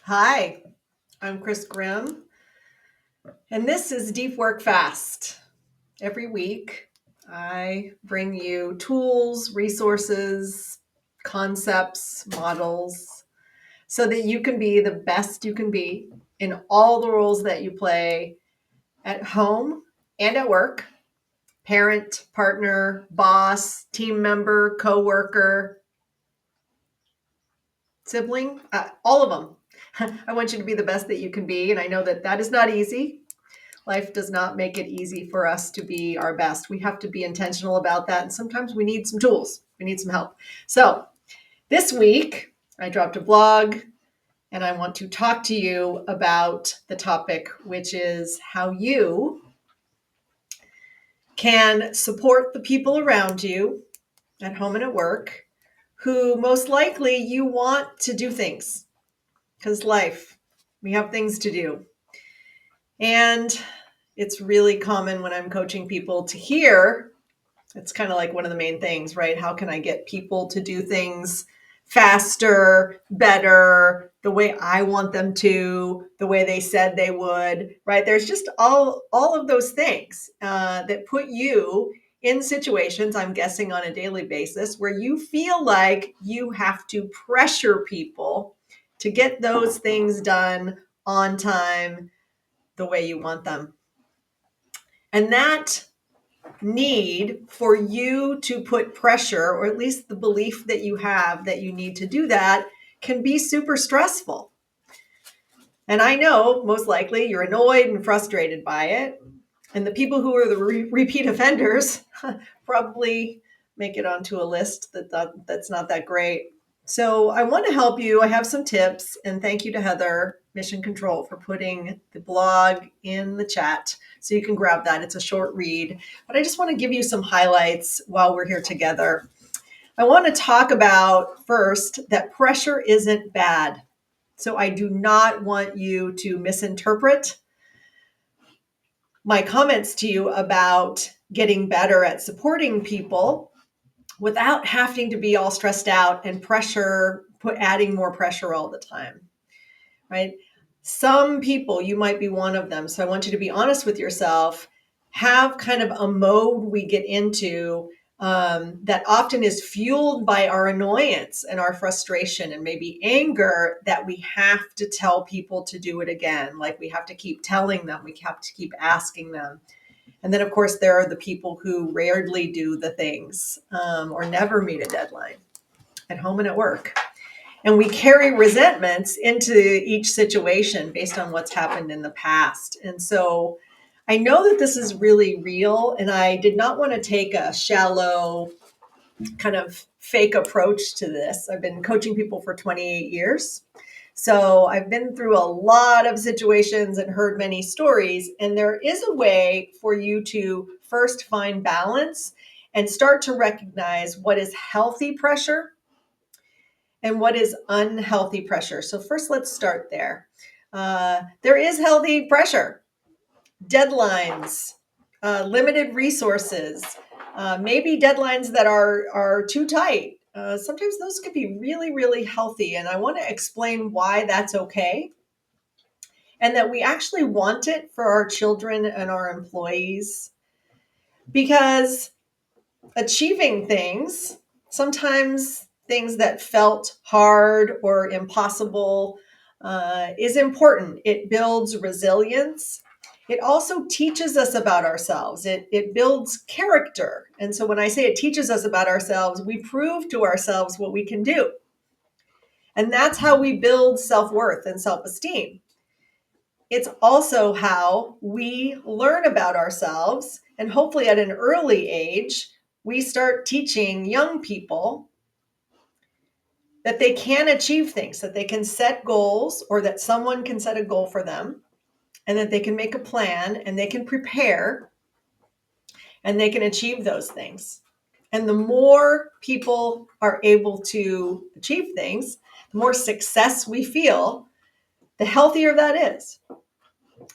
Hi, I'm Chris Grimm, and this is Deep Work Fast. Every week, I bring you tools, resources, concepts, models, so that you can be the best you can be in all the roles that you play at home and at work: parent, partner, boss, team member, coworker, sibling, all of them. I want you to be the best that you can be, and I know that that is not easy. Life does not make it easy for us to be our best. We have to be intentional about that. And sometimes we need some tools, we need some help. So this week, I dropped a blog and I want to talk to you about the topic, which is how you can support the people around you at home and at work who most likely you want to do things, because life, we have things to do. And it's really common when I'm coaching people to hear. It's kind of like one of the main things, right? How can I get people to do things faster, better, the way I want them to, the way they said they would, right? There's just all of those things that put you in situations, I'm guessing on a daily basis, where you feel like you have to pressure people to get those things done on time, the way you want them. And that need for you to put pressure, or at least the belief that you have that you need to do that, can be super stressful. And I know most likely you're annoyed and frustrated by it. And the people who are the repeat offenders probably make it onto a list that's not that great. So I want to help you. I have some tips, and thank you to Heather, Mission Control, for putting the blog in the chat so you can grab that. It's a short read, but I just want to give you some highlights while we're here together. I want to talk about first that pressure isn't bad. So I do not want you to misinterpret my comments to you about getting better at supporting people without having to be all stressed out and adding more pressure all the time, right? Some people, you might be one of them. So I want you to be honest with yourself, have kind of a mode we get into that often is fueled by our annoyance and our frustration and maybe anger, that we have to tell people to do it again. Like we have to keep telling them, we have to keep asking them. And then, of course, there are the people who rarely do the things or never meet a deadline at home and at work. And we carry resentments into each situation based on what's happened in the past. And so I know that this is really real, and I did not want to take a shallow kind of fake approach to this. I've been coaching people for 28 years. So I've been through a lot of situations and heard many stories. And there is a way for you to first find balance and start to recognize what is healthy pressure and what is unhealthy pressure. So first, let's start there. There is healthy pressure, deadlines, limited resources, maybe deadlines that are too tight. Sometimes those could be really, really healthy. And I want to explain why that's okay, and that we actually want it for our children and our employees, because achieving things, sometimes things that felt hard or impossible, is important. It builds resilience. It also teaches us about ourselves. It builds character. And so when I say it teaches us about ourselves, we prove to ourselves what we can do. And that's how we build self-worth and self-esteem. It's also how we learn about ourselves. And hopefully at an early age, we start teaching young people that they can achieve things, that they can set goals, or that someone can set a goal for them, and that they can make a plan and they can prepare and they can achieve those things. And the more people are able to achieve things, the more success we feel, the healthier that is.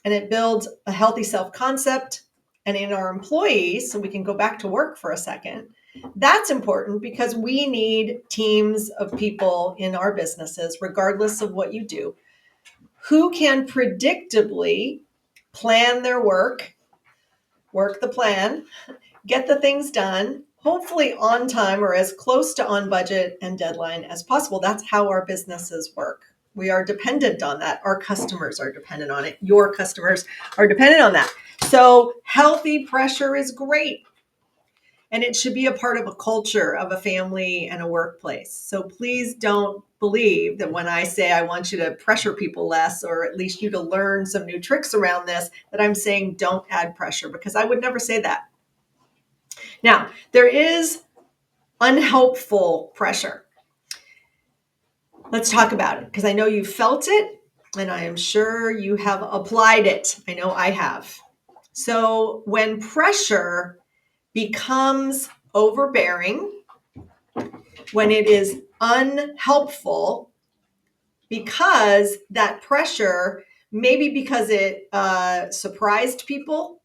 And it builds a healthy self-concept. And in our employees, so we can go back to work for a second, that's important because we need teams of people in our businesses, regardless of what you do, who can predictably plan their work the plan, get the things done, hopefully on time or as close to on budget and deadline as possible. That's how our businesses work. We are dependent on that. Our customers are dependent on it. Your customers are dependent on that. So healthy pressure is great. And it should be a part of a culture of a family and a workplace. So please don't believe that when I say I want you to pressure people less, or at least you to learn some new tricks around this, that I'm saying don't add pressure, because I would never say that. Now, there is unhelpful pressure. Let's talk about it, because I know you felt it and I am sure you have applied it. I know I have. So when pressure becomes overbearing, when it is unhelpful, because that pressure, maybe because it surprised people,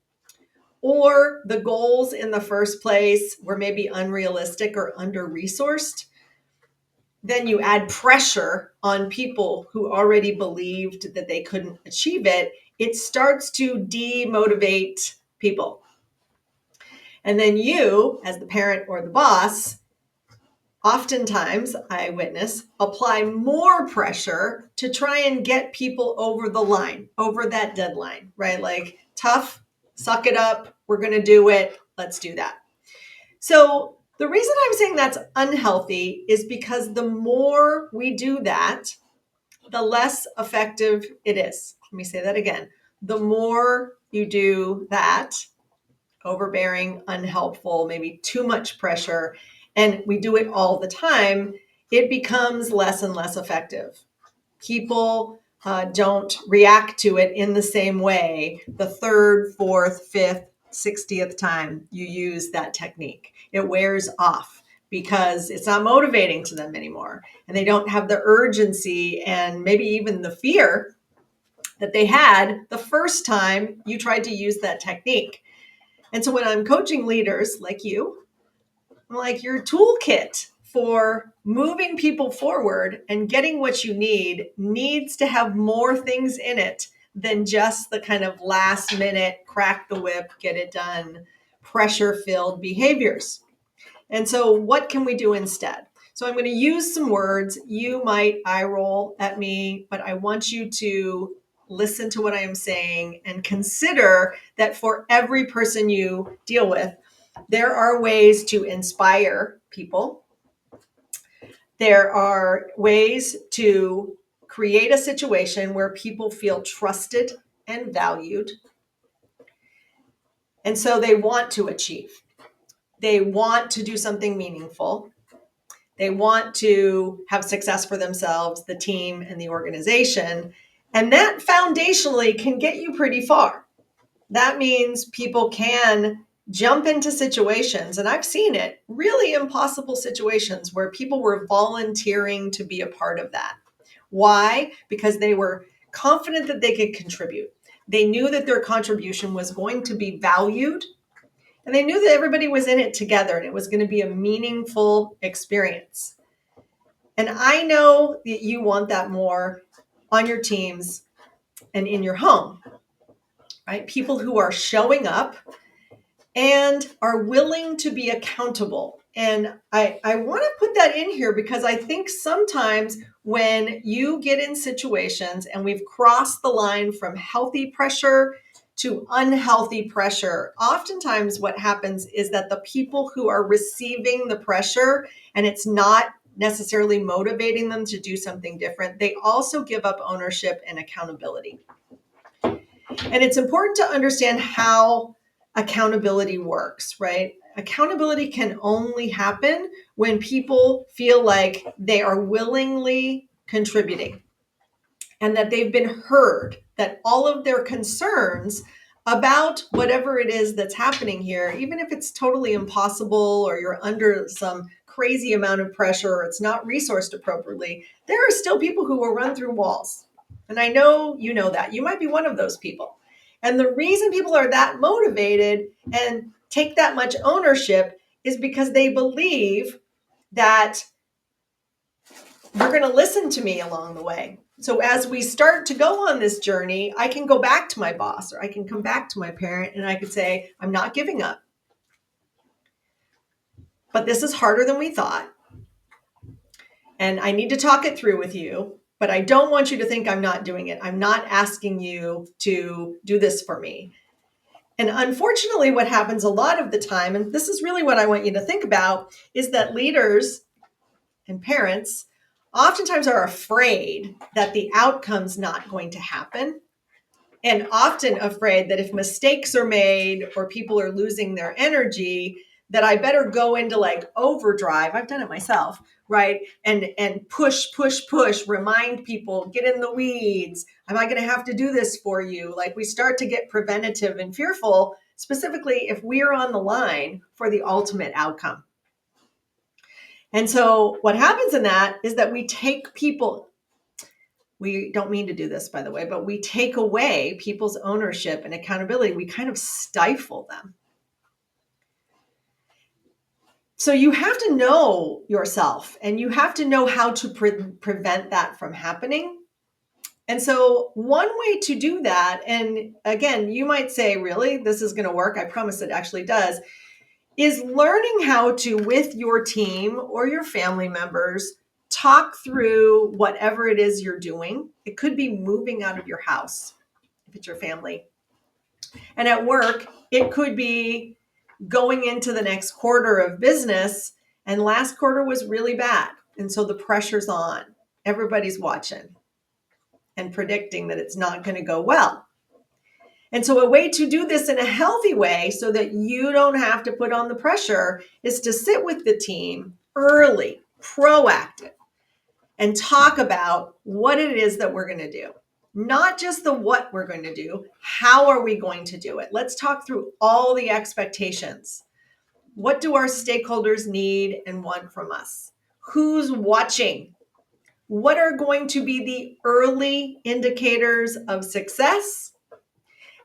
or the goals in the first place were maybe unrealistic or under-resourced, then you add pressure on people who already believed that they couldn't achieve it. It starts to demotivate people. And then you, as the parent or the boss, oftentimes, I witness, apply more pressure to try and get people over the line, over that deadline, right? Like, tough, suck it up, we're going to do it, let's do that. So the reason I'm saying that's unhealthy is because the more we do that, the less effective it is. Let me say that again. The more you do that, overbearing, unhelpful, maybe too much pressure, and we do it all the time, it becomes less and less effective. People don't react to it in the same way the third, fourth, fifth, 60th time you use that technique. It wears off because it's not motivating to them anymore. And they don't have the urgency and maybe even the fear that they had the first time you tried to use that technique. And so when I'm coaching leaders like you, I'm like, your toolkit for moving people forward and getting what you need needs to have more things in it than just the kind of last minute, crack the whip, get it done, pressure-filled behaviors. And so what can we do instead? So I'm going to use some words. You might eye roll at me, but I want you to listen to what I am saying and consider that for every person you deal with, there are ways to inspire people. There are ways to create a situation where people feel trusted and valued. And so they want to achieve. They want to do something meaningful. They want to have success for themselves, the team, and the organization. And that foundationally can get you pretty far. That means people can jump into situations, and I've seen it, really impossible situations where people were volunteering to be a part of that. Why? Because they were confident that they could contribute. They knew that their contribution was going to be valued, and they knew that everybody was in it together and it was going to be a meaningful experience. And I know that you want that more on your teams and in your home, right? People who are showing up and are willing to be accountable. And I want to put that in here because I think sometimes when you get in situations and we've crossed the line from healthy pressure to unhealthy pressure, oftentimes what happens is that the people who are receiving the pressure, and it's not necessarily motivating them to do something different, they also give up ownership and accountability. And it's important to understand how accountability works, right? Accountability can only happen when people feel like they are willingly contributing and that they've been heard, that all of their concerns about whatever it is that's happening here, even if it's totally impossible or you're under some crazy amount of pressure or it's not resourced appropriately, there are still people who will run through walls. And I know you know that. You might be one of those people. And the reason people are that motivated and take that much ownership is because they believe that you're going to listen to me along the way. So as we start to go on this journey, I can go back to my boss, or I can come back to my parent, and I could say, I'm not giving up. But this is harder than we thought. And I need to talk it through with you, but I don't want you to think I'm not doing it. I'm not asking you to do this for me. And unfortunately, what happens a lot of the time, and this is really what I want you to think about, is that leaders and parents oftentimes are afraid that the outcome's not going to happen, and often afraid that if mistakes are made or people are losing their energy, that I better go into like overdrive. I've done it myself, right? And push, remind people, get in the weeds. Am I going to have to do this for you? Like we start to get preventative and fearful, specifically if we're on the line for the ultimate outcome. And so what happens in that is that we take people, we don't mean to do this, by the way, but we take away people's ownership and accountability. We kind of stifle them. So you have to know yourself, and you have to know how to prevent that from happening. And so one way to do that, and again, you might say, really, this is going to work. I promise it actually does, is learning how to, with your team or your family members, talk through whatever it is you're doing. It could be moving out of your house if it's your family. And at work, it could be going into the next quarter of business, and last quarter was really bad. And so the pressure's on. Everybody's watching and predicting that it's not going to go well. And so a way to do this in a healthy way so that you don't have to put on the pressure is to sit with the team early, proactive, and talk about what it is that we're going to do. Not just the what we're going to do, how are we going to do it? Let's talk through all the expectations. What do our stakeholders need and want from us? Who's watching? What are going to be the early indicators of success?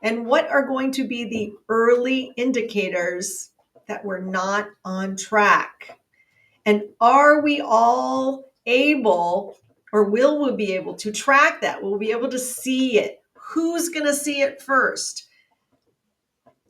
And what are going to be the early indicators that we're not on track? And are we all able, or will we be able to track that? Will we be able to see it? Who's going to see it first?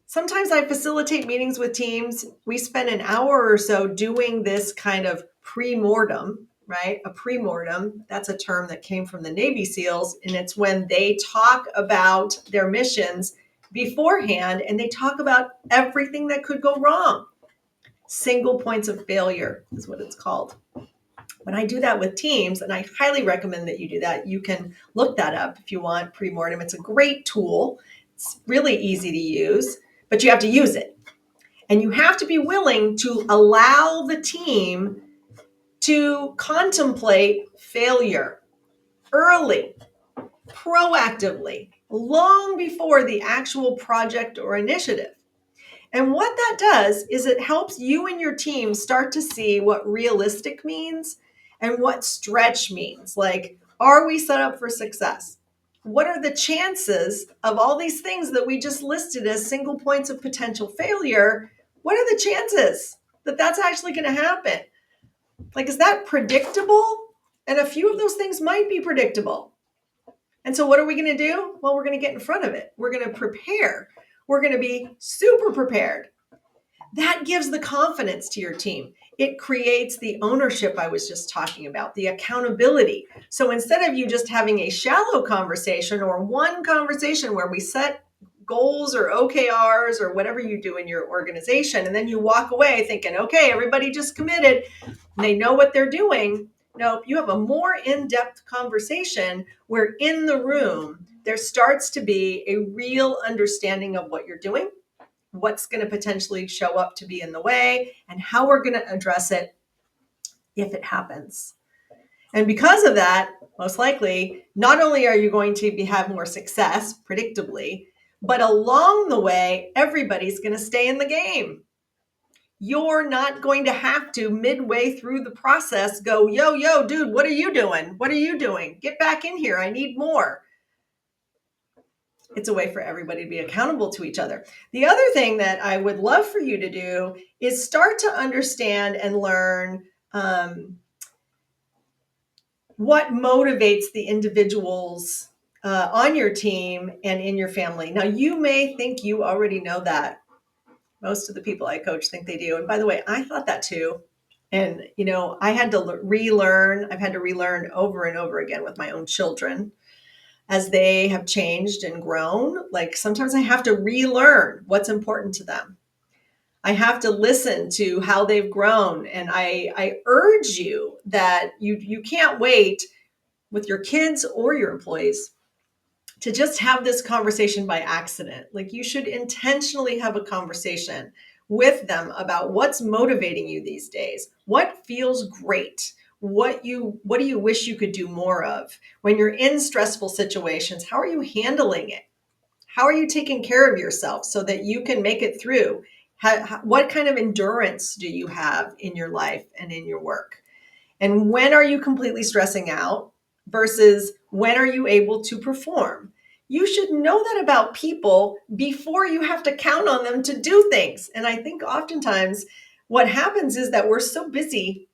Sometimes I facilitate meetings with teams. We spend an hour or so doing this kind of pre-mortem, right? A pre-mortem, that's a term that came from the Navy SEALs, and it's when they talk about their missions beforehand and they talk about everything that could go wrong. Single points of failure is what it's called. When I do that with teams, and I highly recommend that you do that, you can look that up if you want, pre-mortem. It's a great tool. It's really easy to use, but you have to use it. And you have to be willing to allow the team to contemplate failure early, proactively, long before the actual project or initiative. And what that does is it helps you and your team start to see what realistic means and what stretch means. Like, are we set up for success? What are the chances of all these things that we just listed as single points of potential failure? What are the chances that that's actually going to happen? Like, is that predictable? And a few of those things might be predictable. And so what are we going to do? Well, we're going to get in front of it. We're going to prepare. We're going to be super prepared. That gives the confidence to your team. It creates the ownership I was just talking about, the accountability. So instead of you just having a shallow conversation or one conversation where we set goals or OKRs or whatever you do in your organization, and then you walk away thinking, okay, everybody just committed, and they know what they're doing. No, you have a more in-depth conversation where in the room, there starts to be a real understanding of what you're doing, what's going to potentially show up to be in the way, and how we're going to address it if it happens. And because of that, most likely, not only are you going to have more success, predictably, but along the way, everybody's going to stay in the game. You're not going to have to, midway through the process, go, yo, dude, what are you doing? What are you doing? Get back in here. I need more. It's a way for everybody to be accountable to each other. The other thing that I would love for you to do is start to understand and learn what motivates the individuals on your team and in your family. Now, you may think you already know that. Most of the people I coach think they do. And by the way, I thought that too. And, I had to relearn. I've had to relearn over and over again with my own children as they have changed and grown. Like sometimes I have to relearn what's important to them. I have to listen to how they've grown. And I urge you that you can't wait with your kids or your employees to just have this conversation by accident. Like you should intentionally have a conversation with them about what's motivating you these days, what feels great, what do you wish you could do more of when you're in stressful situations. How are you handling it? How are you taking care of yourself so that you can make it through? What kind of endurance do you have in your life and in your work? And when are you completely stressing out versus when are you able to perform? You should know that about people before you have to count on them to do things. And I think oftentimes what happens is that we're so busy,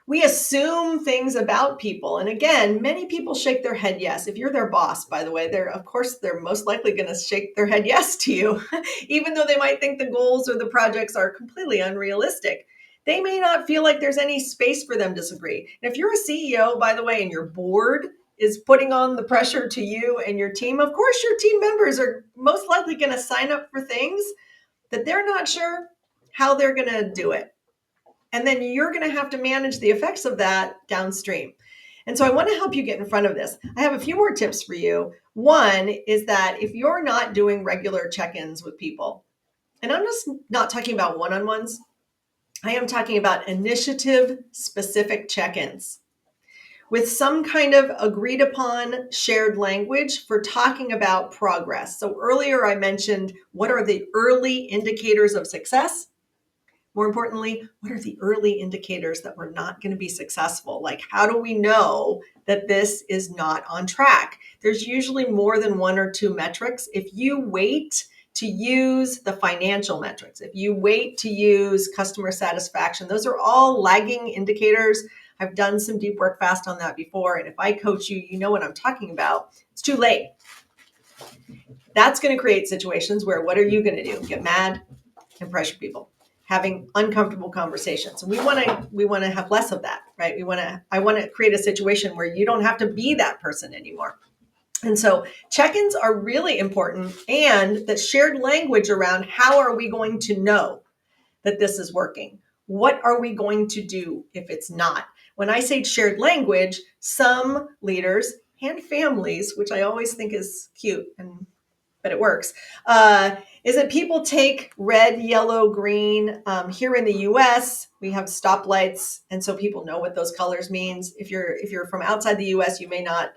we assume things about people. And again, many people shake their head yes. If you're their boss, by the way, they're most likely going to shake their head yes to you, even though they might think the goals or the projects are completely unrealistic. They may not feel like there's any space for them to disagree. And if you're a CEO, by the way, and your board is putting on the pressure to you and your team, of course, your team members are most likely going to sign up for things that they're not sure how they're going to do it. And then you're going to have to manage the effects of that downstream. And so I want to help you get in front of this. I have a few more tips for you. One is that if you're not doing regular check-ins with people, and I'm just not talking about one-on-ones, I am talking about initiative-specific check-ins with some kind of agreed upon shared language for talking about progress. So earlier I mentioned what are the early indicators of success? More importantly, what are the early indicators that we're not going to be successful? Like, how do we know that this is not on track? There's usually more than one or two metrics. If you wait to use the financial metrics, if you wait to use customer satisfaction, those are all lagging indicators. I've done some deep work fast on that before. And if I coach you, you know what I'm talking about. It's too late. That's going to create situations where what are you going to do? Get mad and pressure people, having uncomfortable conversations. And we want to have less of that, right? I want to create a situation where you don't have to be that person anymore. And so check-ins are really important, and the shared language around how are we going to know that this is working? What are we going to do if it's not? When I say shared language, some leaders and families, which I always think is cute but it works, is that people take red, yellow, green. Here in the US, we have stoplights, and so people know what those colors means. If you're from outside the US, you may not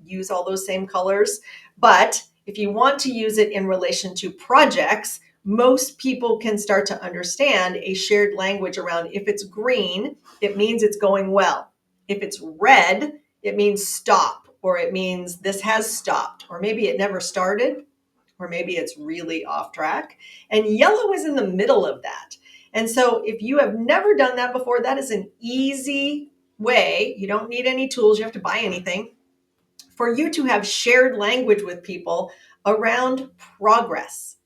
use all those same colors. But if you want to use it in relation to projects, most people can start to understand a shared language around if it's green, it means it's going well. If it's red, it means stop, or it means this has stopped, or maybe it never started, or maybe it's really off track. And yellow is in the middle of that. And so if you have never done that before, that is an easy way. You don't need any tools. You have to buy anything for you to have shared language with people around progress.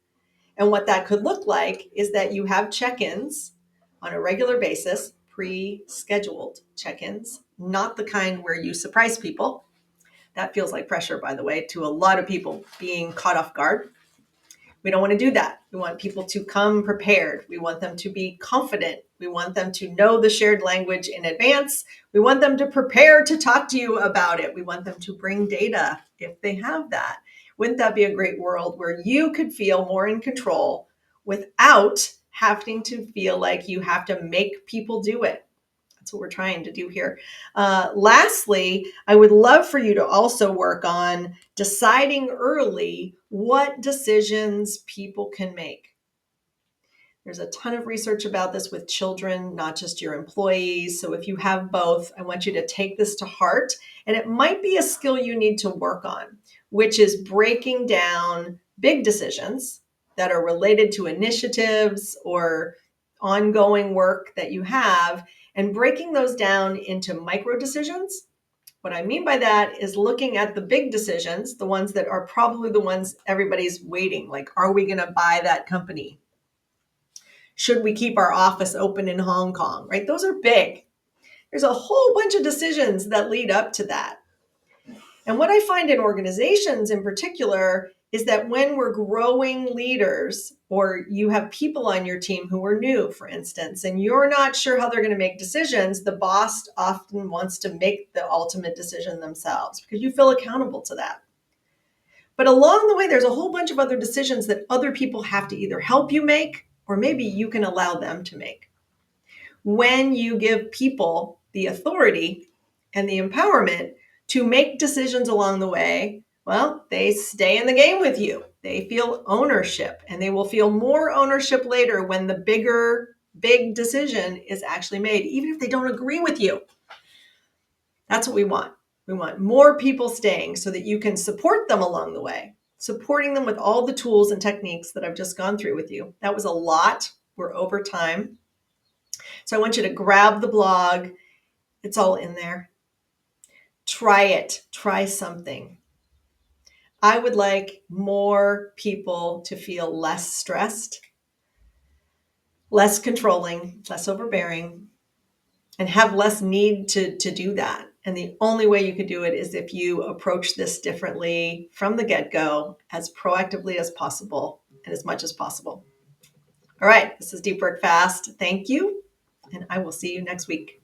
And what that could look like is that you have check-ins on a regular basis, pre-scheduled check-ins, not the kind where you surprise people. That feels like pressure, by the way, to a lot of people being caught off guard. We don't want to do that. We want people to come prepared. We want them to be confident. We want them to know the shared language in advance. We want them to prepare to talk to you about it. We want them to bring data if they have that. Wouldn't that be a great world where you could feel more in control without having to feel like you have to make people do it? That's what we're trying to do here. Lastly, I would love for you to also work on deciding early what decisions people can make. There's a ton of research about this with children, not just your employees. So if you have both, I want you to take this to heart. And it might be a skill you need to work on, which is breaking down big decisions that are related to initiatives or ongoing work that you have and breaking those down into micro decisions. What I mean by that is looking at the big decisions, the ones that are probably the ones everybody's waiting. Like, are we going to buy that company? Should we keep our office open in Hong Kong? Right? Those are big. There's a whole bunch of decisions that lead up to that. And what I find in organizations in particular is that when we're growing leaders, or you have people on your team who are new, for instance, and you're not sure how they're going to make decisions, the boss often wants to make the ultimate decision themselves because you feel accountable to that. But along the way, there's a whole bunch of other decisions that other people have to either help you make or maybe you can allow them to make. When you give people the authority and the empowerment to make decisions along the way, well, they stay in the game with you. They feel ownership, and they will feel more ownership later when the big decision is actually made, even if they don't agree with you. That's what we want. We want more people staying so that you can support them along the way, supporting them with all the tools and techniques that I've just gone through with you. That was a lot. We're over time. So I want you to grab the blog. It's all in there. Try it. Try something. I would like more people to feel less stressed, less controlling, less overbearing, and have less need to do that. And the only way you could do it is if you approach this differently from the get-go, as proactively as possible and as much as possible. All right, this is Deep Work Fast. Thank you, and I will see you next week.